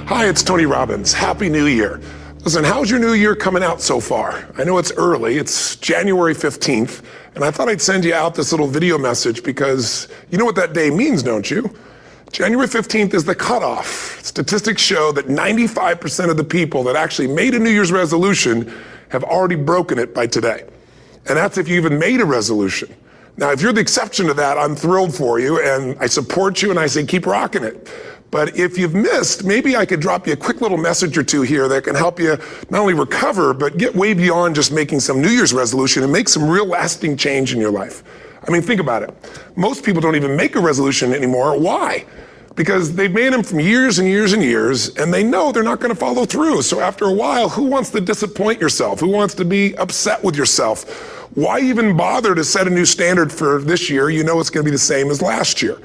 Hi, it's Tony Robbins. Happy New Year. Listen, how's your new year coming out so far? I know it's early, it's January 15th, and I thought I'd send you out this little video message because you know what that day means, don't you? January 15th is the cutoff. Statistics show that 95% of the people that actually made a New Year's resolution have already broken it by today. And that's if you even made a resolution. Now, if you're the exception to that, I'm thrilled for you, and I support you, and I say keep rocking it. But if you've missed, maybe I could drop you a quick little message or two here that can help you not only recover, but get way beyond just making some New Year's resolution and make some real lasting change in your life. I mean, think about it. Most people don't even make a resolution anymore. Why? Because they've made them from years and years and years, and they know they're not going to follow through. So after a while, who wants to disappoint yourself? Who wants to be upset with yourself? Why even bother to set a new standard for this year? You know it's going to be the same as last year.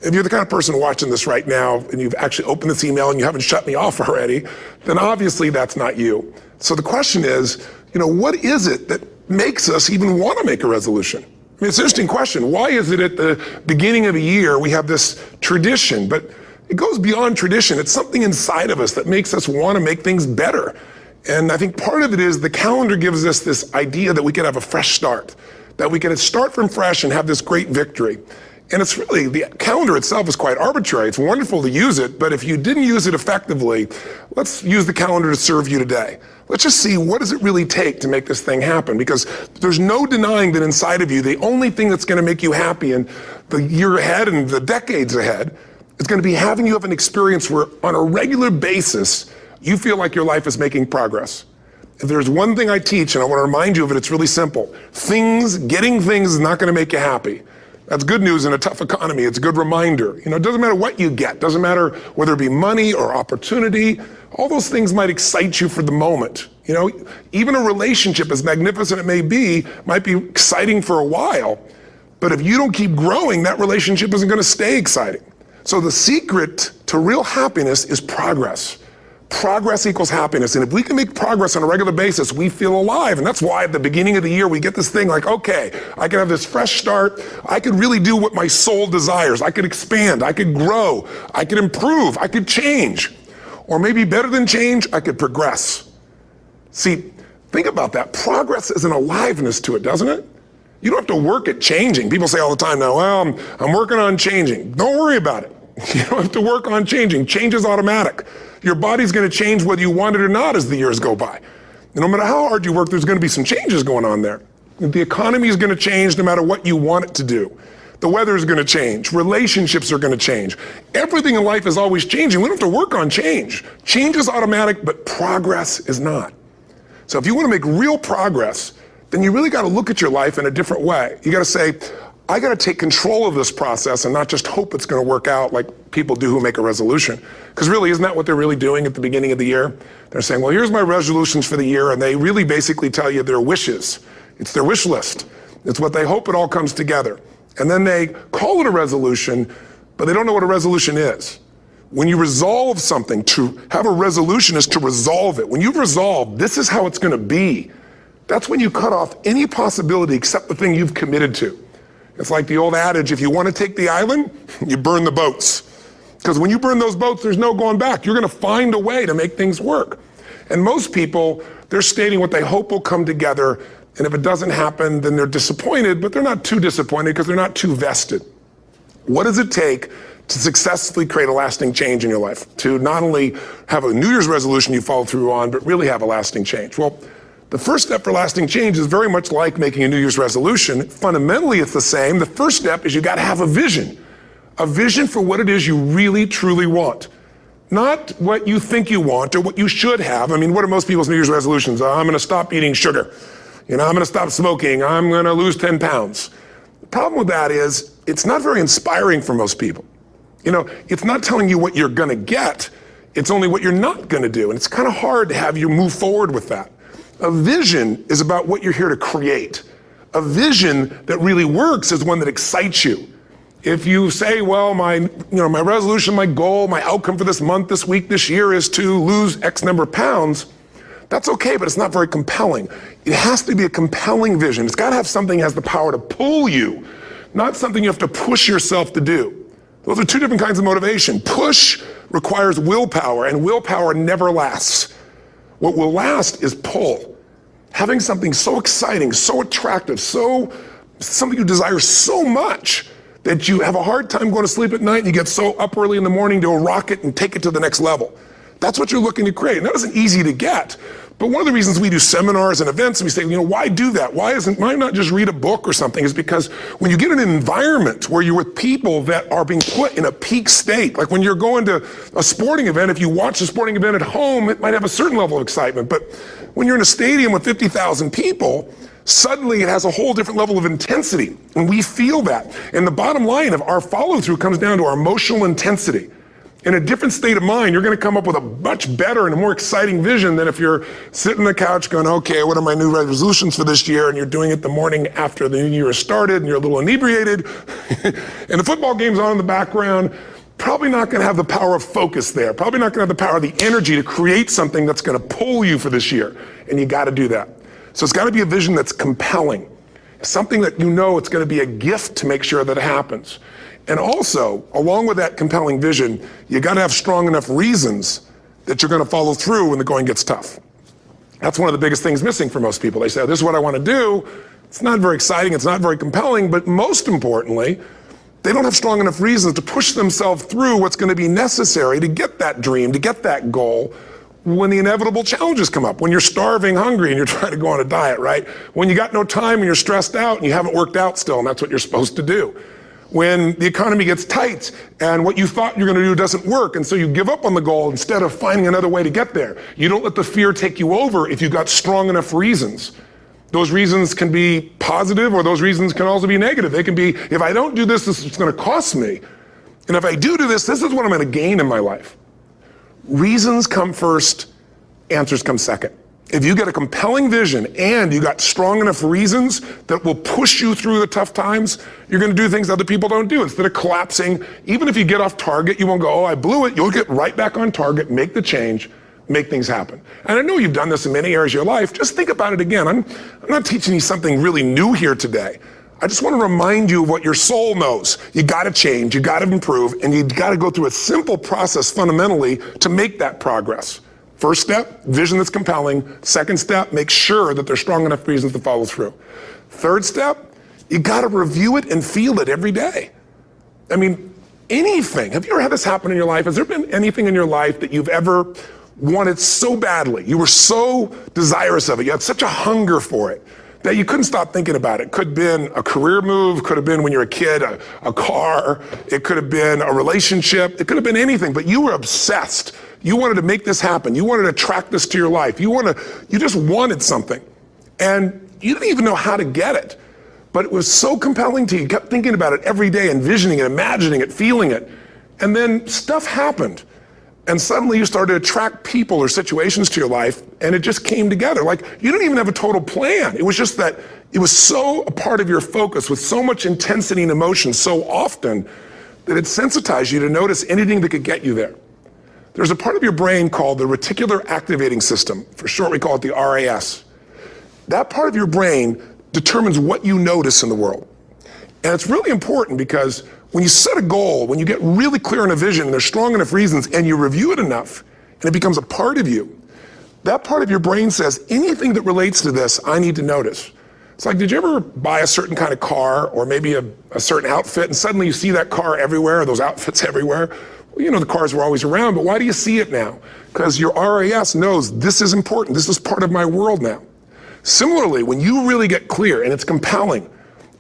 If you're the kind of person watching this right now and you've actually opened this email and you haven't shut me off already, then obviously that's not you. So the question is, what is it that makes us even want to make a resolution? I mean, it's an interesting question. Why is it at the beginning of a year we have this tradition, but it goes beyond tradition. It's something inside of us that makes us want to make things better. And I think part of it is the calendar gives us this idea that we could have a fresh start, that we can start from fresh and have this great victory. And it's really, the calendar itself is quite arbitrary. It's wonderful to use it, but if you didn't use it effectively, let's use the calendar to serve you today. Let's just see, what does it really take to make this thing happen? Because there's no denying that inside of you, the only thing that's going to make you happy in the year ahead and the decades ahead is going to be having you have an experience where on a regular basis, you feel like your life is making progress. If there's one thing I teach, and I want to remind you of it, it's really simple. Getting things is not going to make you happy. That's good news in a tough economy. It's a good reminder. It doesn't matter what you get. Doesn't matter whether it be money or opportunity. All those things might excite you for the moment. Even a relationship, as magnificent it may be, might be exciting for a while. But if you don't keep growing, that relationship isn't going to stay exciting. So the secret to real happiness is progress. Progress equals happiness. And if we can make progress on a regular basis, we feel alive. And that's why at the beginning of the year, we get this thing like, okay, I can have this fresh start. I could really do what my soul desires. I could expand. I could grow. I could improve. I could change. Or maybe better than change, I could progress. See, think about that. Progress is an aliveness to it, doesn't it? You don't have to work at changing. People say all the time now, well, I'm working on changing. Don't worry about it. You don't have to work on changing. Change is automatic. Your body's going to change whether you want it or not as the years go by. And no matter how hard you work, there's going to be some changes going on there. The economy is going to change no matter what you want it to do. The weather is going to change. Relationships are going to change. Everything in life is always changing. We don't have to work on change. Change is automatic, but progress is not. So if you want to make real progress, then you really got to look at your life in a different way. You got to say, I got to take control of this process and not just hope it's going to work out like people do who make a resolution. Because really, isn't that what they're really doing at the beginning of the year? They're saying, well, here's my resolutions for the year, and they really basically tell you their wishes. It's their wish list. It's what they hope it all comes together. And then they call it a resolution, but they don't know what a resolution is. When you resolve something, to have a resolution is to resolve it. When you've resolved, this is how it's going to be. That's when you cut off any possibility except the thing you've committed to. It's like the old adage, if you want to take the island, you burn the boats. Because when you burn those boats, there's no going back. You're going to find a way to make things work. And most people, they're stating what they hope will come together. And if it doesn't happen, then they're disappointed, but they're not too disappointed because they're not too vested. What does it take to successfully create a lasting change in your life? To not only have a New Year's resolution you follow through on, but really have a lasting change? Well, the first step for lasting change is very much like making a New Year's resolution. Fundamentally, it's the same. The first step is you got to have a vision for what it is you really, truly want. Not what you think you want or what you should have. I mean, what are most people's New Year's resolutions? I'm going to stop eating sugar. I'm going to stop smoking. I'm going to lose 10 pounds. The problem with that is it's not very inspiring for most people. It's not telling you what you're going to get. It's only what you're not going to do. And it's kind of hard to have you move forward with that. A vision is about what you're here to create. A vision that really works is one that excites you. If you say, well, my resolution, my goal, my outcome for this month, this week, this year is to lose X number of pounds, that's okay, but it's not very compelling. It has to be a compelling vision. It's got to have something that has the power to pull you, not something you have to push yourself to do. Those are two different kinds of motivation. Push requires willpower, and willpower never lasts. What will last is pull. Having something so exciting, so attractive, something you desire so much that you have a hard time going to sleep at night and you get so up early in the morning to rock it and take it to the next level. That's what you're looking to create. And that isn't easy to get. But one of the reasons we do seminars and events, and we say, why do that? Why not just read a book or something? Is because when you get in an environment where you're with people that are being put in a peak state, like when you're going to a sporting event, if you watch a sporting event at home, it might have a certain level of excitement. But when you're in a stadium with 50,000 people, suddenly it has a whole different level of intensity. And we feel that. And the bottom line of our follow-through comes down to our emotional intensity. In a different state of mind, you're going to come up with a much better and a more exciting vision than if you're sitting on the couch going, okay, what are my new resolutions for this year? And you're doing it the morning after the new year has started and you're a little inebriated and the football game's on in the background. Probably not going to have the power of focus there. Probably not going to have the power of the energy to create something that's going to pull you for this year. And you got to do that. So it's got to be a vision that's compelling. Something that it's going to be a gift to make sure that it happens. And also, along with that compelling vision, you got to have strong enough reasons that you're going to follow through when the going gets tough. That's one of the biggest things missing for most people. They say, this is what I want to do. It's not very exciting. It's not very compelling. But most importantly, they don't have strong enough reasons to push themselves through what's going to be necessary to get that dream, to get that goal when the inevitable challenges come up. When you're starving, hungry, and you're trying to go on a diet, right? When you got no time and you're stressed out and you haven't worked out still, and that's what you're supposed to do. When the economy gets tight and what you thought you're going to do doesn't work, and so you give up on the goal instead of finding another way to get there. You don't let the fear take you over if you've got strong enough reasons. Those reasons can be positive, or those reasons can also be negative. They can be, if I don't do this, this is going to cost me. And if I do this, this is what I'm going to gain in my life. Reasons come first, answers come second. If you get a compelling vision and you got strong enough reasons that will push you through the tough times, you're going to do things other people don't do. Instead of collapsing, even if you get off target, you won't go, oh, I blew it. You'll get right back on target, make the change, make things happen. And I know you've done this in many areas of your life. Just think about it again. I'm not teaching you something really new here today. I just want to remind you of what your soul knows. You got to change, you got to improve, and you got to go through a simple process fundamentally to make that progress. First step, vision that's compelling. Second step, make sure that there's strong enough reasons to follow through. Third step, you got to review it and feel it every day. I mean, anything. Have you ever had this happen in your life? Has there been anything in your life that you've ever wanted so badly? You were so desirous of it. You had such a hunger for it that you couldn't stop thinking about it. Could have been a career move, could have been when you were a kid, a car, it could have been a relationship, it could have been anything, but you were obsessed. You wanted to make this happen. You wanted to attract this to your life. You just wanted something. And you didn't even know how to get it. But it was so compelling to you. You kept thinking about it every day, envisioning it, imagining it, feeling it. And then stuff happened. And suddenly you started to attract people or situations to your life, and it just came together. Like, you didn't even have a total plan. It was just that it was so a part of your focus with so much intensity and emotion so often that it sensitized you to notice anything that could get you there. There's a part of your brain called the reticular activating system. For short, we call it the RAS. That part of your brain determines what you notice in the world. And it's really important because when you set a goal, when you get really clear on a vision and there's strong enough reasons and you review it enough and it becomes a part of you, that part of your brain says, anything that relates to this, I need to notice. It's like, did you ever buy a certain kind of car or maybe a certain outfit and suddenly you see that car everywhere or those outfits everywhere? Well, you know, the cars were always around, but why do you see it now? Because your RAS knows this is important. This is part of my world now. Similarly, when you really get clear and it's compelling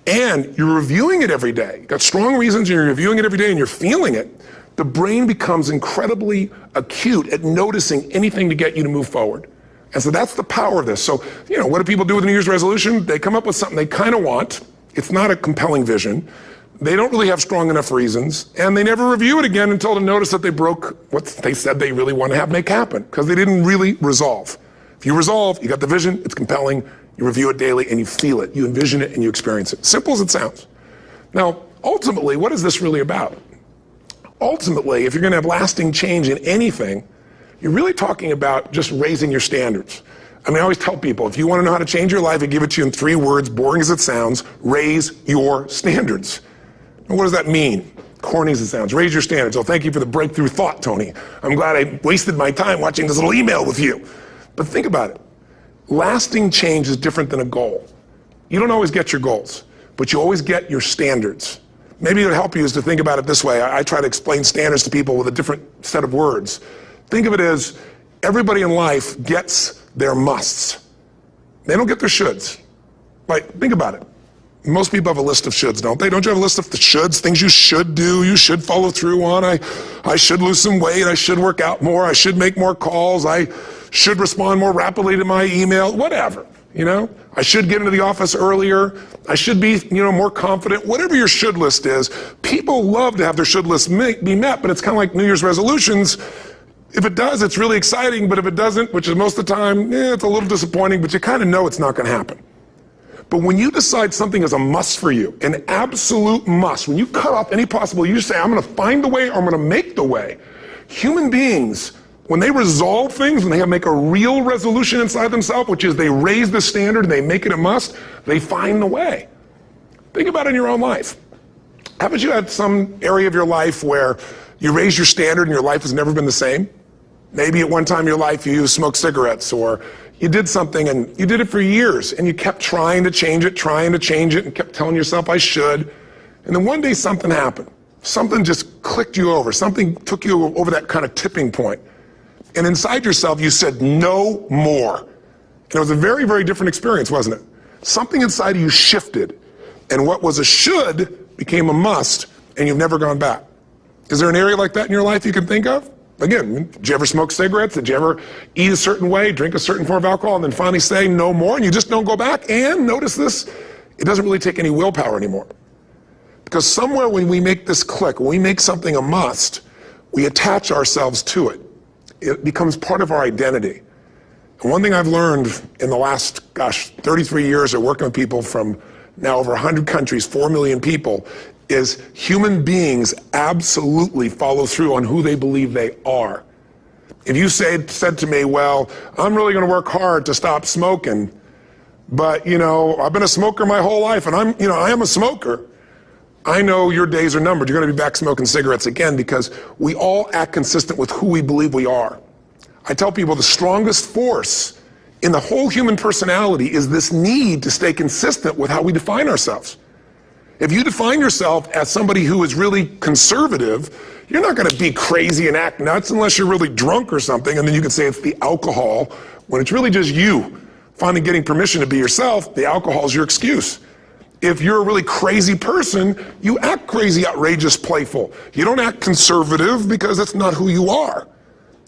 and you're reviewing it every day, you've got strong reasons and you're reviewing it every day and you're feeling it, the brain becomes incredibly acute at noticing anything to get you to move forward. And so that's the power of this. So, you know, what do people do with a New Year's resolution? They come up with something they kind of want. It's not a compelling vision. They don't really have strong enough reasons, and they never review it again until they notice that they broke what they said they really want to make happen, because they didn't really resolve. If you resolve, you got the vision, it's compelling, you review it daily, and you feel it, you envision it, and you experience it. Simple as it sounds. Now, ultimately, what is this really about? Ultimately, if you're going to have lasting change in anything, you're really talking about just raising your standards. I mean, I always tell people, if you want to know how to change your life, I give it to you in 3 words, boring as it sounds: raise your standards. And what does that mean? Corny as it sounds. Raise your standards. Oh, thank you for the breakthrough thought, Tony. I'm glad I wasted my time watching this little email with you. But think about it. Lasting change is different than a goal. You don't always get your goals, but you always get your standards. Maybe it would help you is to think about it this way. I try to explain standards to people with a different set of words. Think of it as everybody in life gets their musts. They don't get their shoulds. Like, think about it. Most people have a list of shoulds, don't they? Don't you have a list of the shoulds, things you should do, you should follow through on? I should lose some weight, I should work out more, I should make more calls, I should respond more rapidly to my email, whatever, you know? I should get into the office earlier, I should be, more confident, whatever your should list is. People love to have their should list be met, but it's kind of like New Year's resolutions. If it does, it's really exciting, but if it doesn't, which is most of the time, it's a little disappointing, but you kind of know it's not going to happen. But when you decide something is a must for you, an absolute must, when you cut off any possible, you say, I'm going to find the way or I'm going to make the way. Human beings, when they resolve things, when they make a real resolution inside themselves, which is they raise the standard and they make it a must, they find the way. Think about it in your own life. Haven't you had some area of your life where you raise your standard and your life has never been the same? Maybe at one time in your life you smoked cigarettes, or you did something and you did it for years and you kept trying to change it and kept telling yourself I should. And then one day something happened. Something just clicked you over. Something took you over that kind of tipping point. And inside yourself you said no more. And it was a very, very different experience, wasn't it? Something inside of you shifted and what was a should became a must, and you've never gone back. Is there an area like that in your life you can think of? Again, did you ever smoke cigarettes? Did you ever eat a certain way, drink a certain form of alcohol, and then finally say no more, and you just don't go back? And notice this, it doesn't really take any willpower anymore. Because somewhere when we make this click, when we make something a must, we attach ourselves to it. It becomes part of our identity. And one thing I've learned in the last, 33 years of working with people from now over 100 countries, 4 million people, is human beings absolutely follow through on who they believe they are. If you said to me, well, I'm really going to work hard to stop smoking, but I've been a smoker my whole life and I am a smoker, I know your days are numbered. You're going to be back smoking cigarettes again, because we all act consistent with who we believe we are. I tell people the strongest force in the whole human personality is this need to stay consistent with how we define ourselves. If you define yourself as somebody who is really conservative, you're not going to be crazy and act nuts unless you're really drunk or something, and then you can say it's the alcohol, when it's really just you finally getting permission to be yourself. The alcohol is your excuse. If you're a really crazy person, you act crazy, outrageous, playful. You don't act conservative because that's not who you are.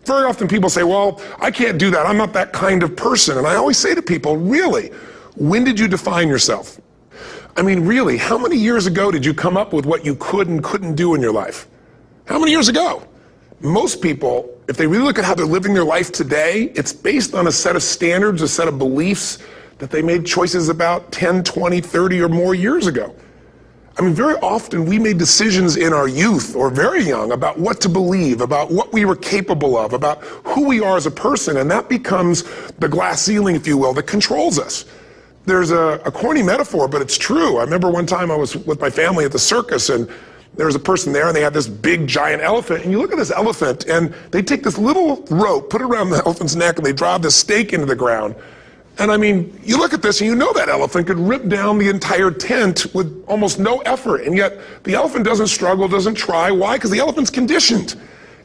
Very often people say, well, I can't do that. I'm not that kind of person. And I always say to people, really, when did you define yourself? I mean, really, how many years ago did you come up with what you could and couldn't do in your life? How many years ago? Most people, if they really look at how they're living their life today, it's based on a set of standards, a set of beliefs that they made choices about 10, 20, 30 or more years ago. I mean, very often we made decisions in our youth or very young about what to believe, about what we were capable of, about who we are as a person, and that becomes the glass ceiling, if you will, that controls us. There's a corny metaphor, but it's true. I remember one time I was with my family at the circus, and there was a person there, and they had this big, giant elephant. And you look at this elephant, and they take this little rope, put it around the elephant's neck, and they drive this stake into the ground. And I mean, you look at this, and you know that elephant could rip down the entire tent with almost no effort. And yet, the elephant doesn't struggle, doesn't try. Why? Because the elephant's conditioned.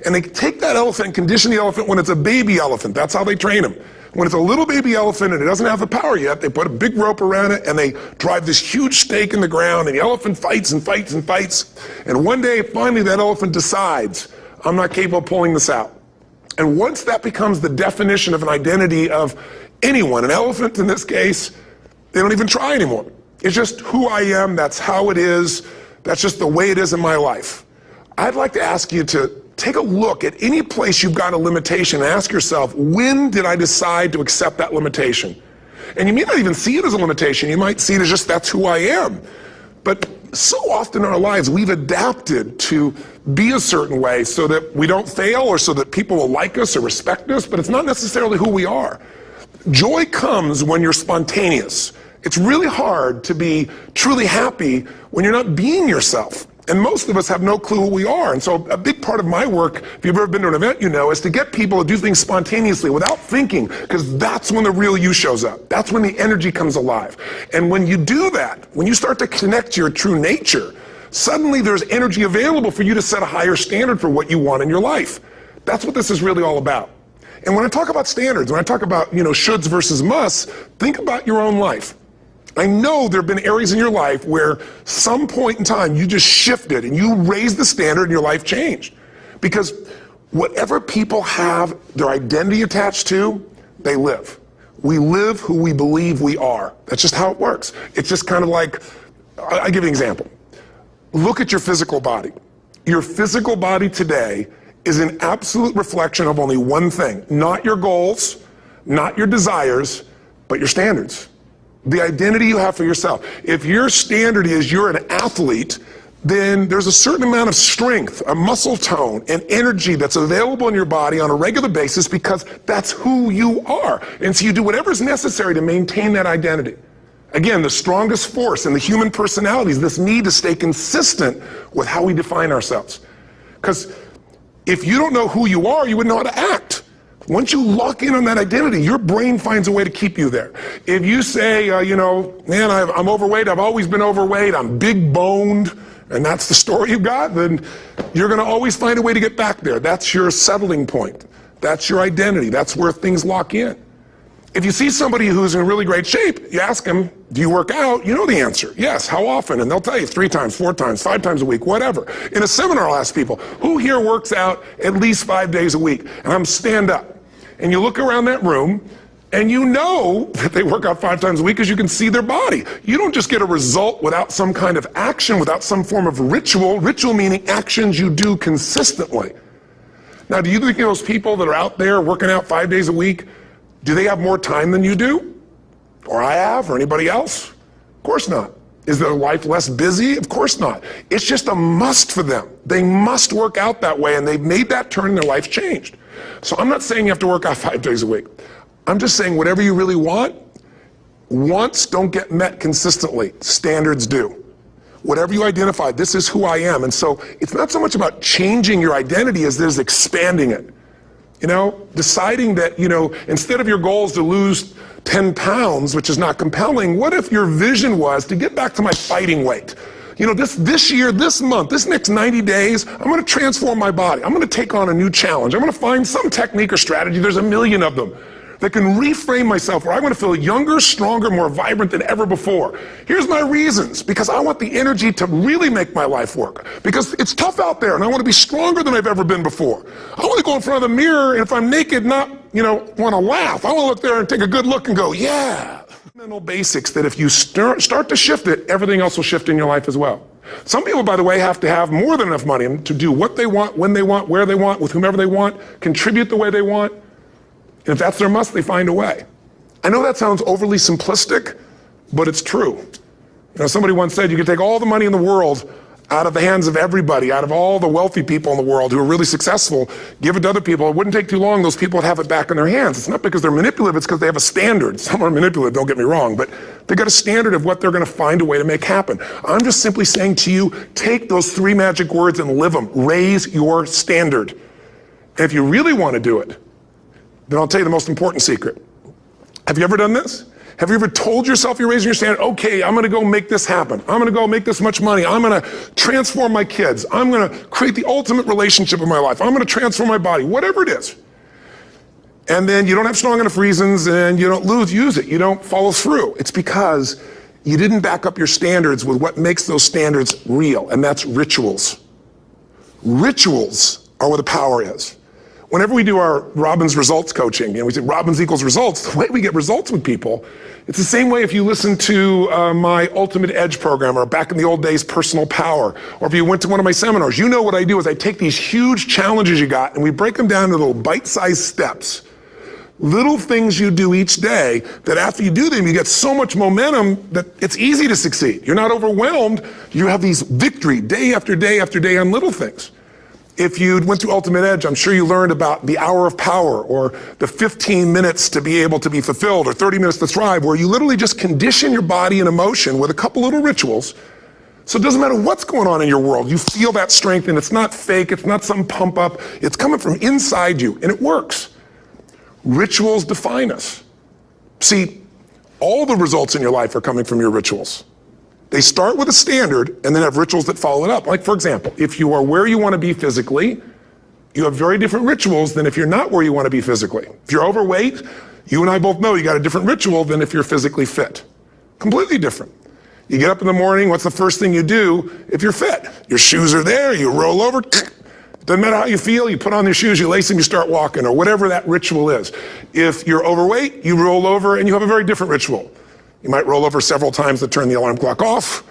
And they take that elephant and condition the elephant when it's a baby elephant. That's how they train him. When it's a little baby elephant and it doesn't have the power yet, they put a big rope around it and they drive this huge stake in the ground, and the elephant fights and fights and fights. And one day, finally, that elephant decides, I'm not capable of pulling this out. And once that becomes the definition of an identity of anyone, an elephant in this case, they don't even try anymore. It's just who I am, that's how it is, that's just the way it is in my life. I'd like to ask you to take a look at any place you've got a limitation and ask yourself, when did I decide to accept that limitation? And you may not even see it as a limitation. You might see it as just that's who I am. But so often in our lives, we've adapted to be a certain way so that we don't fail or so that people will like us or respect us, but it's not necessarily who we are. Joy comes when you're spontaneous. It's really hard to be truly happy when you're not being yourself. And most of us have no clue who we are. And so a big part of my work, if you've ever been to an event, you know, is to get people to do things spontaneously without thinking, because that's when the real you shows up. That's when the energy comes alive. And when you do that, when you start to connect to your true nature, suddenly there's energy available for you to set a higher standard for what you want in your life. That's what this is really all about. And when I talk about standards, when I talk about, shoulds versus musts, think about your own life. I know there have been areas in your life where some point in time you just shifted and you raised the standard and your life changed. Because whatever people have their identity attached to, they live. We live who we believe we are. That's just how it works. It's just kind of like, I'll give you an example. Look at your physical body. Your physical body today is an absolute reflection of only one thing. Not your goals, not your desires, but your standards. The identity you have for yourself. If your standard is you're an athlete, then there's a certain amount of strength, a muscle tone, and energy that's available in your body on a regular basis because that's who you are. And so you do whatever's necessary to maintain that identity. Again, the strongest force in the human personality is this need to stay consistent with how we define ourselves. Because if you don't know who you are, you wouldn't know how to act. Once you lock in on that identity, your brain finds a way to keep you there. If you say, man, I'm overweight, I've always been overweight, I'm big boned, and that's the story you got, then you're going to always find a way to get back there. That's your settling point. That's your identity. That's where things lock in. If you see somebody who's in really great shape, you ask them, do you work out? You know the answer. Yes. How often? And they'll tell you 3 times, 4 times, 5 times a week, whatever. In a seminar, I'll ask people, who here works out at least 5 days a week? And I'm stand up. And you look around that room, and you know that they work out 5 times a week because you can see their body. You don't just get a result without some kind of action, without some form of ritual. Ritual meaning actions you do consistently. Now, do you think those people that are out there working out 5 days a week, do they have more time than you do? Or I have, or anybody else? Of course not. Is their life less busy? Of course not. It's just a must for them. They must work out that way, and they've made that turn and their life's changed. So I'm not saying you have to work out 5 days a week. I'm just saying whatever you really want, wants don't get met consistently. Standards do. Whatever you identify, this is who I am. And so it's not so much about changing your identity as it is expanding it. Deciding that, instead of your goals to lose 10 pounds, which is not compelling, what if your vision was to get back to my fighting weight? This year, this month, this next 90 days, I'm going to transform my body. I'm going to take on a new challenge. I'm going to find some technique or strategy, there's a million of them, that can reframe myself where I'm going to feel younger, stronger, more vibrant than ever before. Here's my reasons. Because I want the energy to really make my life work. Because it's tough out there, and I want to be stronger than I've ever been before. I want to go in front of the mirror, and if I'm naked, not, want to laugh. I want to look there and take a good look and go, yeah. Mental basics that if you start to shift it, everything else will shift in your life as well. Some people, by the way, have to have more than enough money to do what they want, when they want, where they want, with whomever they want, contribute the way they want. And if that's their must, they find a way. I know that sounds overly simplistic, but it's true. Somebody once said you could take all the money in the world out of the hands of everybody, out of all the wealthy people in the world who are really successful, give it to other people. It wouldn't take too long, those people would have it back in their hands. It's not because they're manipulative, it's because they have a standard. Some are manipulative, don't get me wrong, but they've got a standard of what they're going to find a way to make happen. I'm just simply saying to you, take those 3 magic words and live them. Raise your standard. And if you really want to do it, then I'll tell you the most important secret. Have you ever done this? Have you ever told yourself you're raising your standard? Okay, I'm going to go make this happen. I'm going to go make this much money. I'm going to transform my kids. I'm going to create the ultimate relationship in my life. I'm going to transform my body, whatever it is. And then you don't have strong enough reasons and you don't use it. You don't follow through. It's because you didn't back up your standards with what makes those standards real, and that's rituals. Rituals are where the power is. Whenever we do our Robbins results coaching, we say Robbins equals results, the way we get results with people, it's the same way if you listen to my Ultimate Edge program, or back in the old days, Personal Power, or if you went to one of my seminars. You know what I do is I take these huge challenges you got and we break them down into little bite-sized steps. Little things you do each day that after you do them, you get so much momentum that it's easy to succeed. You're not overwhelmed. You have these victory day after day after day on little things. If you went through Ultimate Edge, I'm sure you learned about the hour of power, or the 15 minutes to be able to be fulfilled, or 30 minutes to thrive, where you literally just condition your body and emotion with a couple little rituals So it doesn't matter what's going on in your world, you feel that strength, and it's not fake, it's not some pump up, it's coming from inside you, and it works. Rituals define us. See, all the results in your life are coming from your rituals. They start with a standard and then have rituals that follow it up. Like, for example, if you are where you want to be physically, you have very different rituals than if you're not where you want to be physically. If you're overweight, you and I both know you got a different ritual than if you're physically fit. Completely different. You get up in the morning, what's the first thing you do if you're fit? Your shoes are there, you roll over, doesn't matter how you feel, you put on your shoes, you lace them, you start walking, or whatever that ritual is. If you're overweight, you roll over and you have a very different ritual. You might roll over several times to turn the alarm clock off.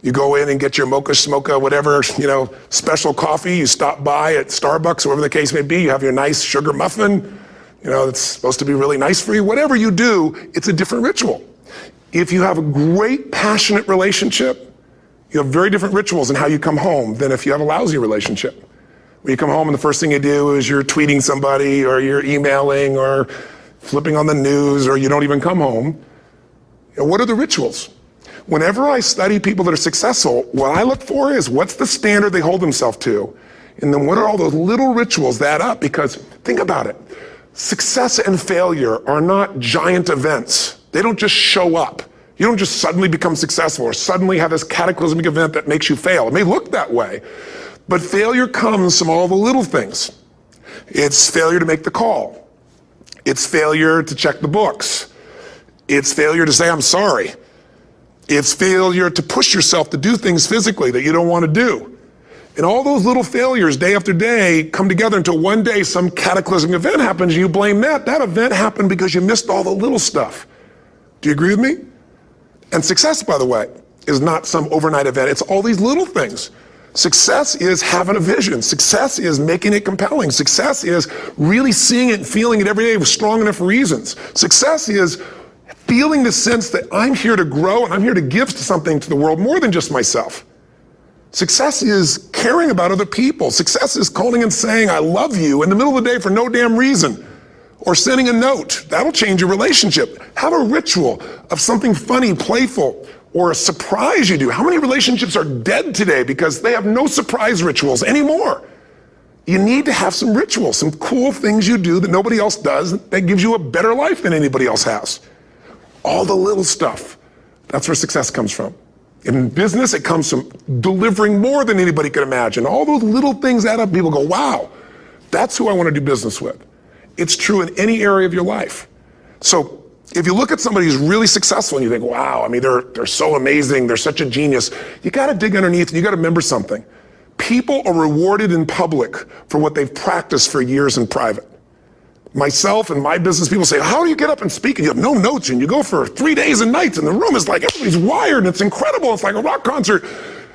You go in and get your mocha, smocha, whatever, special coffee. You stop by at Starbucks, whatever the case may be. You have your nice sugar muffin. It's supposed to be really nice for you. Whatever you do, it's a different ritual. If you have a great, passionate relationship, you have very different rituals in how you come home than if you have a lousy relationship. When you come home and the first thing you do is you're tweeting somebody, or you're emailing, or flipping on the news, or you don't even come home. What are the rituals? Whenever I study people that are successful, what I look for is what's the standard they hold themselves to, and then what are all those little rituals that add up? Because think about it. Success and failure are not giant events. They don't just show up. You don't just suddenly become successful or suddenly have this cataclysmic event that makes you fail. It may look that way, but failure comes from all the little things. It's failure to make the call. It's failure to check the books. It's failure to say, I'm sorry. It's failure to push yourself to do things physically that you don't want to do. And all those little failures day after day come together until one day some cataclysmic event happens and you blame that. That event happened because you missed all the little stuff. Do you agree with me? And success, by the way, is not some overnight event. It's all these little things. Success is having a vision. Success is making it compelling. Success is really seeing it and feeling it every day with strong enough reasons. Success is feeling the sense that I'm here to grow and I'm here to give something to the world more than just myself. Success is caring about other people. Success is calling and saying, I love you in the middle of the day for no damn reason. Or sending a note. That'll change your relationship. Have a ritual of something funny, playful, or a surprise you do. How many relationships are dead today because they have no surprise rituals anymore? You need to have some rituals, some cool things you do that nobody else does that gives you a better life than anybody else has. All the little stuff. That's where success comes from. In business, it comes from delivering more than anybody could imagine. All those little things add up. People go, wow, that's who I want to do business with. It's true in any area of your life. So if you look at somebody who's really successful and you think, wow, they're so amazing, they're such a genius, you got to dig underneath and you got to remember something. People are rewarded in public for what they've practiced for years in private. Myself and my business people say, how do you get up and speak? And you have no notes and you go for 3 days and nights and the room is like, everybody's wired and it's incredible. It's like a rock concert.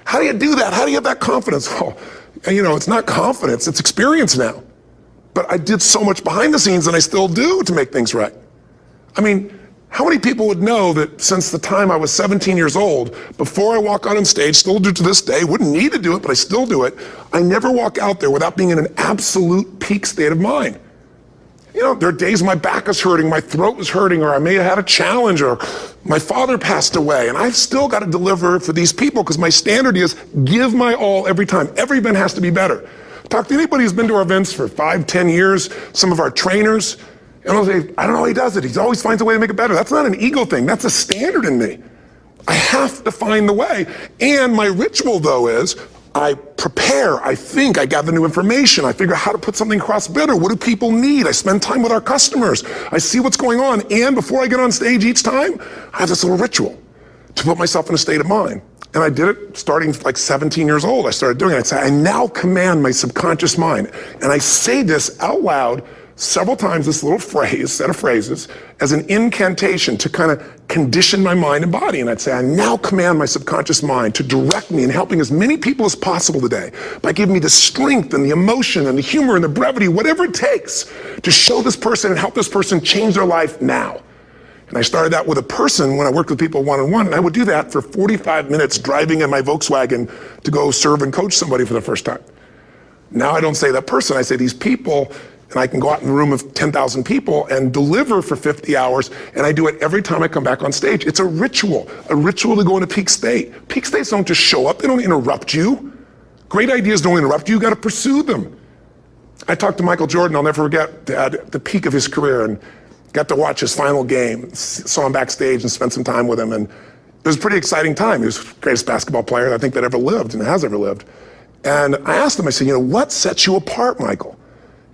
How do you do that? How do you have that confidence? Well, it's not confidence, it's experience now. But I did so much behind the scenes and I still do to make things right. How many people would know that since the time I was 17 years old, before I walk out on stage, still do to this day, wouldn't need to do it, but I still do it, I never walk out there without being in an absolute peak state of mind. There are days my back is hurting, my throat was hurting, or I may have had a challenge, or my father passed away, and I've still got to deliver for these people because my standard is give my all every time. Every event has to be better. Talk to anybody who's been to our events for 5, 10 years, some of our trainers, and I'll say, I don't know how he does it. He always finds a way to make it better. That's not an ego thing. That's a standard in me. I have to find the way. And my ritual, though, is I prepare, I think, I gather new information, I figure out how to put something across better. What do people need? I spend time with our customers. I see what's going on. And before I get on stage each time, I have this little ritual to put myself in a state of mind. And I did it starting like 17 years old. I started doing it. I'd say, I now command my subconscious mind. And I say this out loud several times, this little phrase, set of phrases, as an incantation to kind of condition my mind and body. And I'd say, I now command my subconscious mind to direct me in helping as many people as possible today by giving me the strength and the emotion and the humor and the brevity, whatever it takes to show this person and help this person change their life now. And I started that with a person when I worked with people one-on-one, and I would do that for 45 minutes driving in my Volkswagen to go serve and coach somebody for the first time. Now I don't say that person, I say these people And I can go out in a room of 10,000 people and deliver for 50 hours, and I do it every time I come back on stage. It's a ritual to go into peak state. Peak states don't just show up, they don't interrupt you. Great ideas don't interrupt you, you gotta pursue them. I talked to Michael Jordan, I'll never forget, at the peak of his career, and got to watch his final game. Saw him backstage and spent some time with him, and it was a pretty exciting time. He was the greatest basketball player I think that ever lived and has ever lived. And I asked him, I said, what sets you apart, Michael?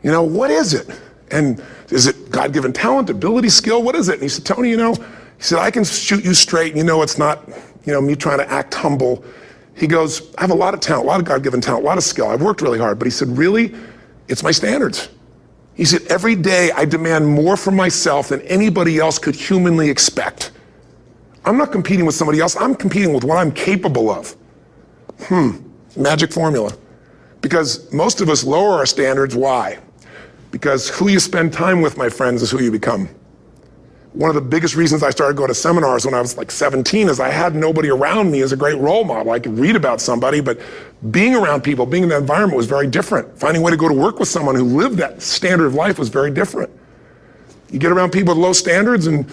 What is it? And is it God-given talent, ability, skill? What is it? And he said, Tony, he said, I can shoot you straight, and it's not, me trying to act humble. He goes, I have a lot of talent, a lot of God-given talent, a lot of skill. I've worked really hard. But he said, really, it's my standards. He said, every day I demand more from myself than anybody else could humanly expect. I'm not competing with somebody else. I'm competing with what I'm capable of. Magic formula. Because most of us lower our standards. Why? Because who you spend time with, my friends, is who you become. One of the biggest reasons I started going to seminars when I was like 17 is I had nobody around me as a great role model. I could read about somebody, but being around people, being in that environment was very different. Finding a way to go to work with someone who lived that standard of life was very different. You get around people with low standards and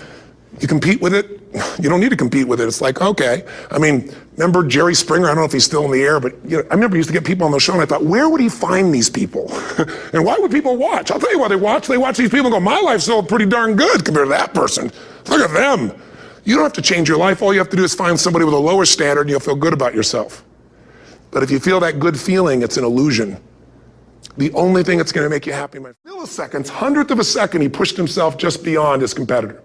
you compete with it. You don't need to compete with it. It's like, okay. Remember Jerry Springer? I don't know if he's still in the air, but I remember he used to get people on the show and I thought, where would he find these people? And why would people watch? I'll tell you why they watch. They watch these people and go, my life's still pretty darn good compared to that person. Look at them. You don't have to change your life. All you have to do is find somebody with a lower standard and you'll feel good about yourself. But if you feel that good feeling, it's an illusion. The only thing that's going to make you happy, my milliseconds, hundredth of a second, he pushed himself just beyond his competitor.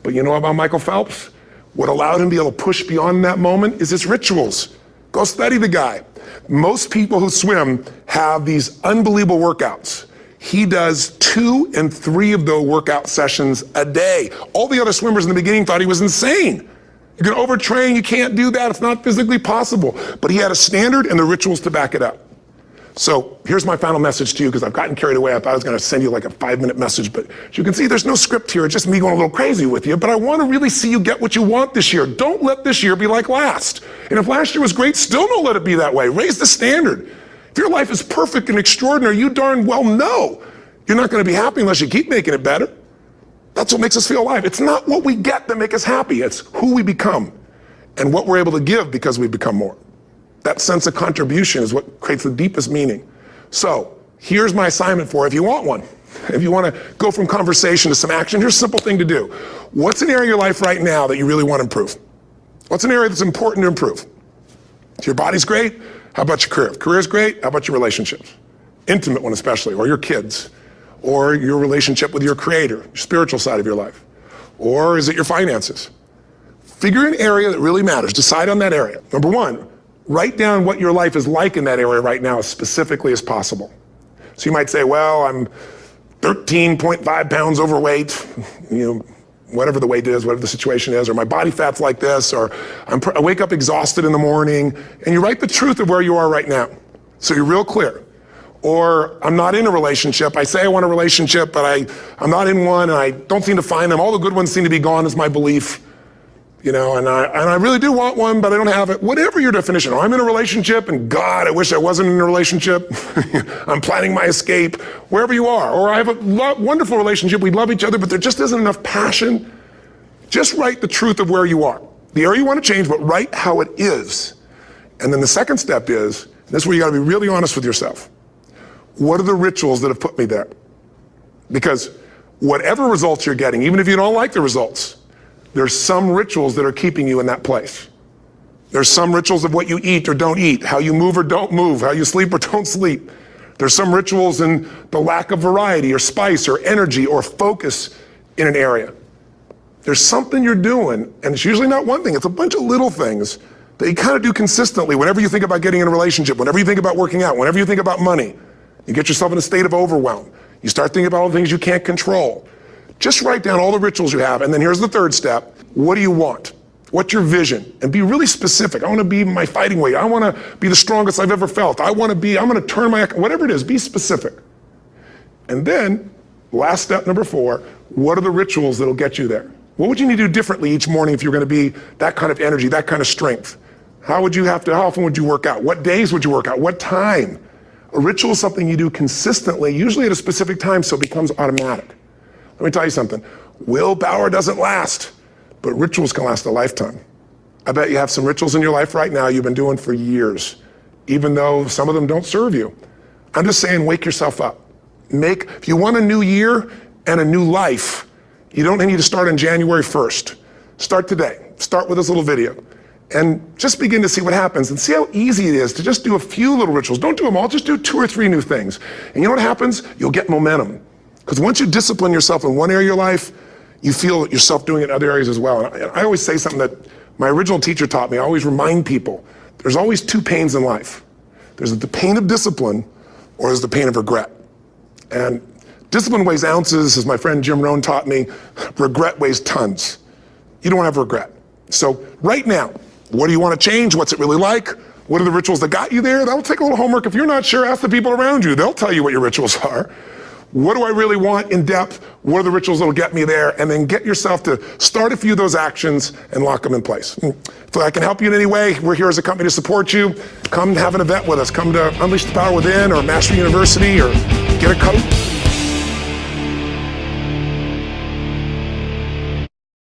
But you know about Michael Phelps? What allowed him to be able to push beyond that moment is his rituals. Go study the guy. Most people who swim have these unbelievable workouts. He does 2 and 3 of those workout sessions a day. All the other swimmers in the beginning thought he was insane. You're gonna overtrain, you can't do that, it's not physically possible. But he had a standard and the rituals to back it up. So here's my final message to you, because I've gotten carried away. I thought I was going to send you like a 5-minute message, but as you can see, there's no script here. It's just me going a little crazy with you, but I want to really see you get what you want this year. Don't let this year be like last. And if last year was great, still don't let it be that way. Raise the standard. If your life is perfect and extraordinary, you darn well know you're not going to be happy unless you keep making it better. That's what makes us feel alive. It's not what we get that makes us happy. It's who we become and what we're able to give because we become more. That sense of contribution is what creates the deepest meaning. So here's my assignment for you, if you want one. If you want to go from conversation to some action, here's a simple thing to do. What's an area of your life right now that you really want to improve? What's an area that's important to improve? If your body's great, how about your career? If career's great, how about your relationships? Intimate one especially, or your kids, or your relationship with your creator, your spiritual side of your life. Or is it your finances? Figure an area that really matters. Decide on that area. Number 1, write down what your life is like in that area right now as specifically as possible. So you might say, well, I'm 13.5 pounds overweight, whatever the weight is, whatever the situation is, or my body fat's like this, or I wake up exhausted in the morning, and you write the truth of where you are right now. So you're real clear. Or I'm not in a relationship. I say I want a relationship, but I'm not in one, and I don't seem to find them. All the good ones seem to be gone is my belief. And I really do want one, but I don't have it. Whatever your definition. Or I'm in a relationship, and God, I wish I wasn't in a relationship. I'm planning my escape, wherever you are. Or I have a wonderful relationship, we love each other, but there just isn't enough passion. Just write the truth of where you are. The area you want to change, but write how it is. And then the second step is, this is where you got to be really honest with yourself. What are the rituals that have put me there? Because whatever results you're getting, even if you don't like the results, there's some rituals that are keeping you in that place. There's some rituals of what you eat or don't eat, how you move or don't move, how you sleep or don't sleep. There's some rituals in the lack of variety or spice or energy or focus in an area. There's something you're doing, and it's usually not one thing, it's a bunch of little things that you kind of do consistently whenever you think about getting in a relationship, whenever you think about working out, whenever you think about money. You get yourself in a state of overwhelm. You start thinking about all the things you can't control. Just write down all the rituals you have, and then here's the third step. What do you want? What's your vision? And be really specific. I want to be my fighting weight. I want to be the strongest I've ever felt. I'm going to turn whatever it is, be specific. And then, last step, number 4, what are the rituals that'll get you there? What would you need to do differently each morning if you're going to be that kind of energy, that kind of strength? How often would you work out? What days would you work out? What time? A ritual is something you do consistently, usually at a specific time, so it becomes automatic. Let me tell you something. Willpower doesn't last, but rituals can last a lifetime. I bet you have some rituals in your life right now you've been doing for years, even though some of them don't serve you. I'm just saying, wake yourself up. If you want a new year and a new life, you don't need to start on January 1st. Start today. Start with this little video. And just begin to see what happens and see how easy it is to just do a few little rituals. Don't do them all, just do 2 or 3 new things. And you know what happens? You'll get momentum. Because once you discipline yourself in one area of your life, you feel yourself doing it in other areas as well. And I always say something that my original teacher taught me. I always remind people, there's always 2 pains in life. There's the pain of discipline, or there's the pain of regret. And discipline weighs ounces, as my friend Jim Rohn taught me. Regret weighs tons. You don't have regret. So right now, what do you want to change? What's it really like? What are the rituals that got you there? That'll take a little homework. If you're not sure, ask the people around you. They'll tell you what your rituals are. What do I really want in depth? What are the rituals that'll get me there? And then get yourself to start a few of those actions and lock them in place. If I can help you in any way, we're here as a company to support you. Come have an event with us. Come to Unleash the Power Within or Master University or get a coach.